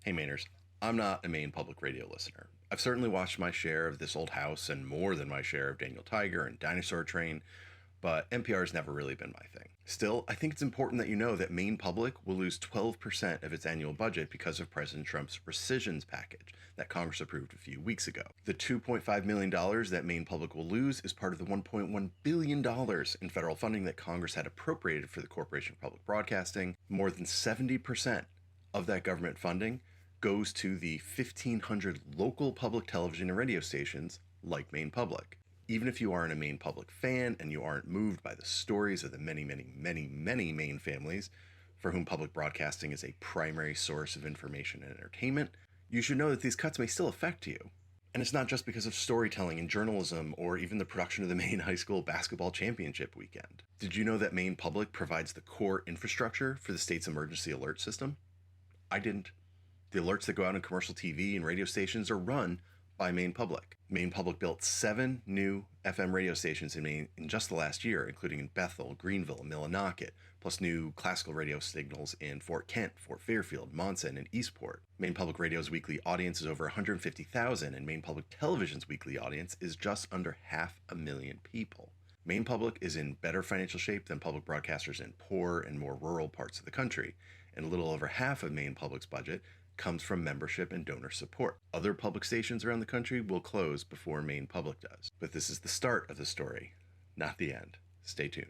Hey Mainers, I'm not a Maine Public Radio listener. I've certainly watched my share of This Old House and more than my share of Daniel Tiger and Dinosaur Train, but NPR's never really been my thing. Still, I think it's important that you know that Maine Public will lose 12% of its annual budget because of President Trump's rescissions package that Congress approved a few weeks ago. The $2.5 million that Maine Public will lose is part of the $1.1 billion in federal funding that Congress had appropriated for the Corporation for Public Broadcasting. More than 70% of that government funding goes to the 1,500 local public television and radio stations like Maine Public. Even if you aren't a Maine Public fan and you aren't moved by the stories of the many Maine families for whom public broadcasting is a primary source of information and entertainment, you should know that these cuts may still affect you. And it's not just because of storytelling and journalism or even the production of the Maine High School Basketball Championship weekend. Did you know that Maine Public provides the core infrastructure for the state's emergency alert system? I didn't. The alerts that go out on commercial TV and radio stations are run by Maine Public. Maine Public built 7 new FM radio stations in Maine in just the last year, including in Bethel, Greenville, and Millinocket, plus new classical radio signals in Fort Kent, Fort Fairfield, Monson, and Eastport. Maine Public Radio's weekly audience is over 150,000, and Maine Public Television's weekly audience is just under 500,000 people. Maine Public is in better financial shape than public broadcasters in poorer and more rural parts of the country, and a little over half of Maine Public's budget comes from membership and donor support. Other public stations around the country will close before Maine Public does. But this is the start of the story, not the end. Stay tuned.